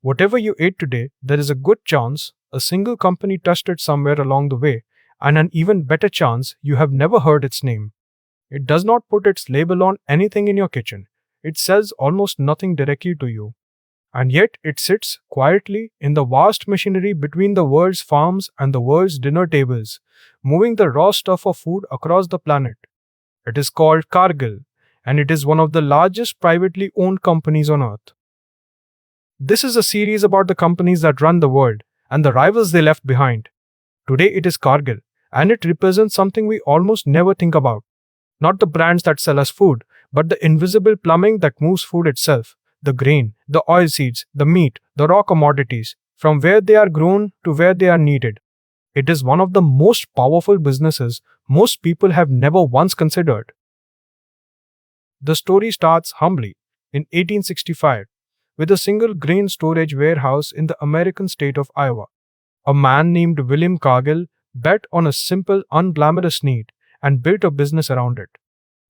Whatever you ate today, there is a good chance a single company touched it somewhere along the way, and an even better chance you have never heard its name. It does not put its label on anything in your kitchen. It sells almost nothing directly to you. And yet it sits quietly in the vast machinery between the world's farms and the world's dinner tables, moving the raw stuff of food across the planet. It is called Cargill, and it is one of the largest privately owned companies on earth. This is a series about the companies that run the world and the rivals they left behind. Today it is Cargill, and it represents something we almost never think about. Not the brands that sell us food, but the invisible plumbing that moves food itself. The grain, the oilseeds, the meat, the raw commodities, from where they are grown to where they are needed. It is one of the most powerful businesses most people have never once considered. The story starts humbly in 1865 with a single grain storage warehouse in the American state of Iowa. A man named William Cargill bet on a simple, unglamorous need and built a business around it.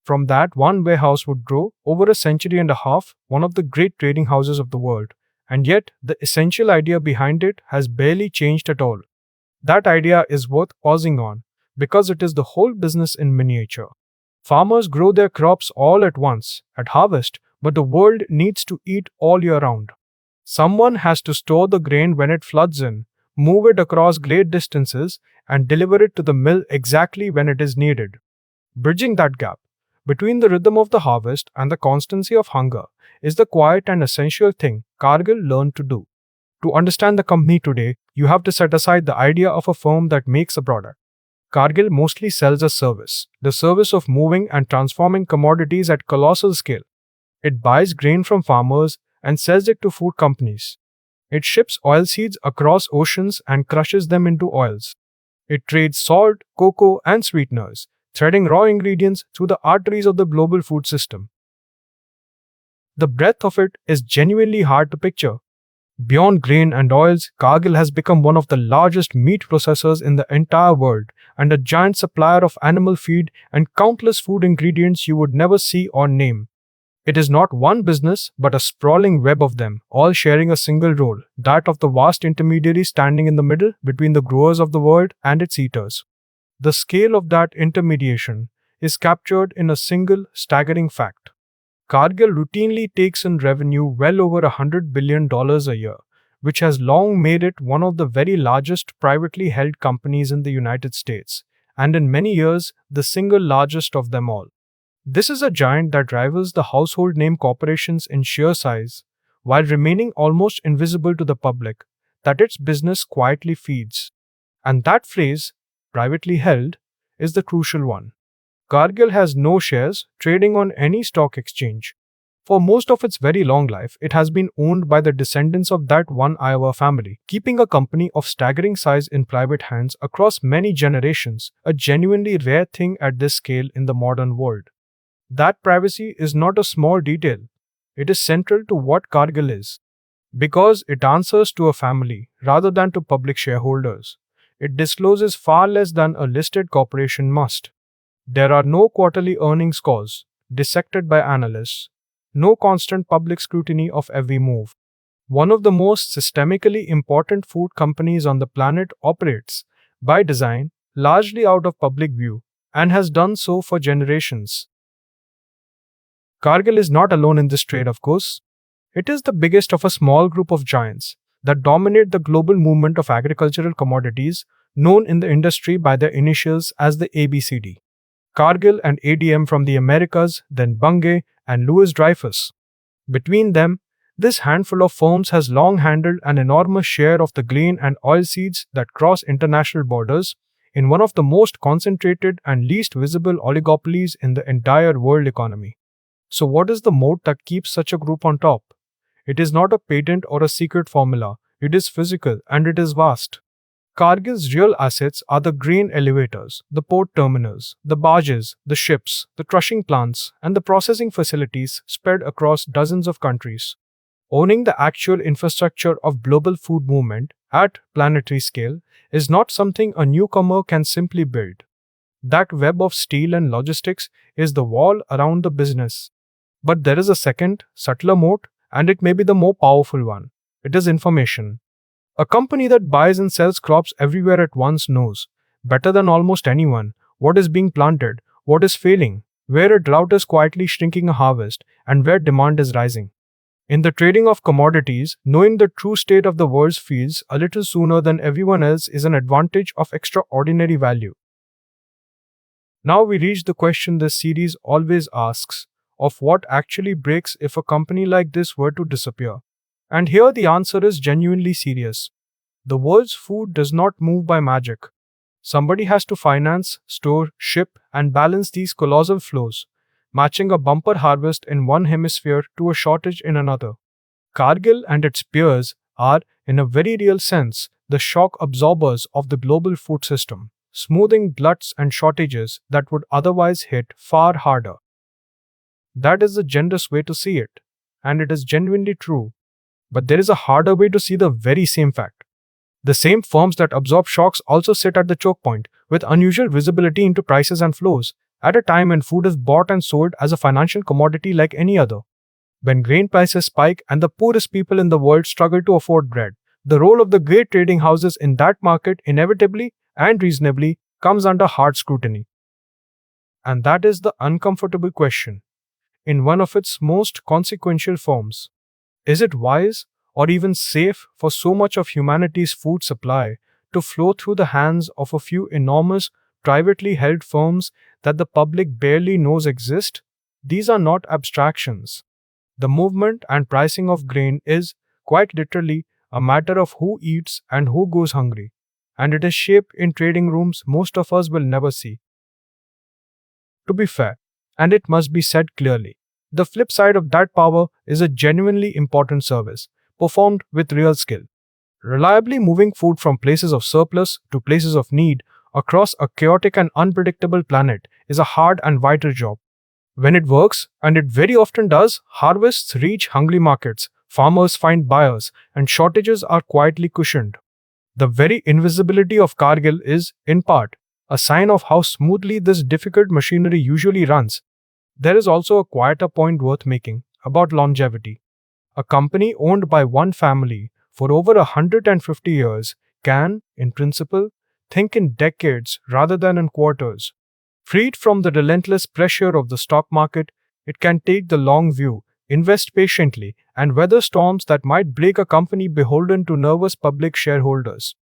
From that, one warehouse would grow over a century and a half, one of the great trading houses of the world. And yet, the essential idea behind it has barely changed at all. That idea is worth pausing on, because it is the whole business in miniature. Farmers grow their crops all at once, at harvest, but the world needs to eat all year round. Someone has to store the grain when it floods in, move it across great distances, and deliver it to the mill exactly when it is needed. Bridging that gap between the rhythm of the harvest and the constancy of hunger is the quiet and essential thing Cargill learned to do. To understand the company today, you have to set aside the idea of a firm that makes a product. Cargill mostly sells a service, the service of moving and transforming commodities at colossal scale. It buys grain from farmers and sells it to food companies. It ships oilseeds across oceans and crushes them into oils. It trades salt, cocoa, and sweeteners, threading raw ingredients through the arteries of the global food system. The breadth of it is genuinely hard to picture. Beyond grain and oils, Cargill has become one of the largest meat processors in the entire world and a giant supplier of animal feed and countless food ingredients you would never see or name. It is not one business, but a sprawling web of them, all sharing a single role, that of the vast intermediary standing in the middle between the growers of the world and its eaters. The scale of that intermediation is captured in a single staggering fact. Cargill routinely takes in revenue well over $100 billion a year, which has long made it one of the very largest privately held companies in the United States, and in many years, the single largest of them all. This is a giant that rivals the household name corporations in sheer size, while remaining almost invisible to the public, that its business quietly feeds. And that phrase, privately held, is the crucial one. Cargill has no shares trading on any stock exchange. For most of its very long life, it has been owned by the descendants of that one Iowa family, keeping a company of staggering size in private hands across many generations, a genuinely rare thing at this scale in the modern world. That privacy is not a small detail. It is central to what Cargill is. Because it answers to a family rather than to public shareholders. It discloses far less than a listed corporation must. There are no quarterly earnings calls, dissected by analysts, no constant public scrutiny of every move. One of the most systemically important food companies on the planet operates, by design, largely out of public view, and has done so for generations. Cargill is not alone in this trade, of course. It is the biggest of a small group of giants that dominate the global movement of agricultural commodities, known in the industry by their initials as the ABCD. Cargill and ADM from the Americas, then Bunge and Louis Dreyfus. Between them, this handful of firms has long handled an enormous share of the grain and oilseeds that cross international borders in one of the most concentrated and least visible oligopolies in the entire world economy. So what is the moat that keeps such a group on top? It is not a patent or a secret formula. It is physical and it is vast. Cargill's real assets are the grain elevators, the port terminals, the barges, the ships, the crushing plants, and the processing facilities spread across dozens of countries. Owning the actual infrastructure of global food movement at planetary scale is not something a newcomer can simply build. That web of steel and logistics is the wall around the business. But there is a second, subtler moat, and it may be the more powerful one. It is information. A company that buys and sells crops everywhere at once knows, better than almost anyone, what is being planted, what is failing, where a drought is quietly shrinking a harvest, and where demand is rising. In the trading of commodities, knowing the true state of the world's fields a little sooner than everyone else is an advantage of extraordinary value. Now we reach the question this series always asks of what actually breaks if a company like this were to disappear. And here the answer is genuinely serious. The world's food does not move by magic. Somebody has to finance, store, ship, and balance these colossal flows, matching a bumper harvest in one hemisphere to a shortage in another. Cargill and its peers are, in a very real sense, the shock absorbers of the global food system, smoothing gluts and shortages that would otherwise hit far harder. That is the generous way to see it, and it is genuinely true. But there is a harder way to see the very same fact. The same firms that absorb shocks also sit at the choke point, with unusual visibility into prices and flows, at a time when food is bought and sold as a financial commodity like any other. When grain prices spike and the poorest people in the world struggle to afford bread, the role of the great trading houses in that market inevitably and reasonably comes under hard scrutiny. And that is the uncomfortable question. In one of its most consequential forms, is it wise or even safe for so much of humanity's food supply to flow through the hands of a few enormous, privately held firms that the public barely knows exist? These are not abstractions. The movement and pricing of grain is, quite literally, a matter of who eats and who goes hungry, and it is shaped in trading rooms most of us will never see. To be fair, and it must be said clearly, the flip side of that power is a genuinely important service, performed with real skill. Reliably moving food from places of surplus to places of need across a chaotic and unpredictable planet is a hard and vital job. When it works, and it very often does, harvests reach hungry markets, farmers find buyers, and shortages are quietly cushioned. The very invisibility of Cargill is, in part, a sign of how smoothly this difficult machinery usually runs. There is also a quieter point worth making about longevity. A company owned by one family for over 150 years can, in principle, think in decades rather than in quarters. Freed from the relentless pressure of the stock market, it can take the long view, invest patiently, and weather storms that might break a company beholden to nervous public shareholders.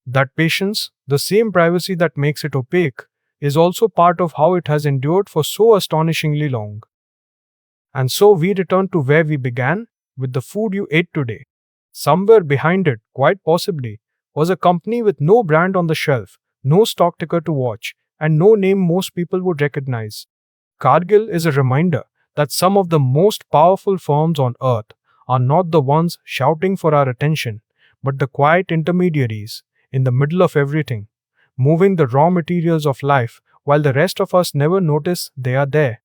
That patience, the same privacy that makes it opaque, is also part of how it has endured for so astonishingly long. And so we return to where we began, with the food you ate today. Somewhere behind it, quite possibly, was a company with no brand on the shelf, no stock ticker to watch, and no name most people would recognize. Cargill is a reminder that some of the most powerful firms on earth are not the ones shouting for our attention, but the quiet intermediaries in the middle of everything, moving the raw materials of life while the rest of us never notice they are there.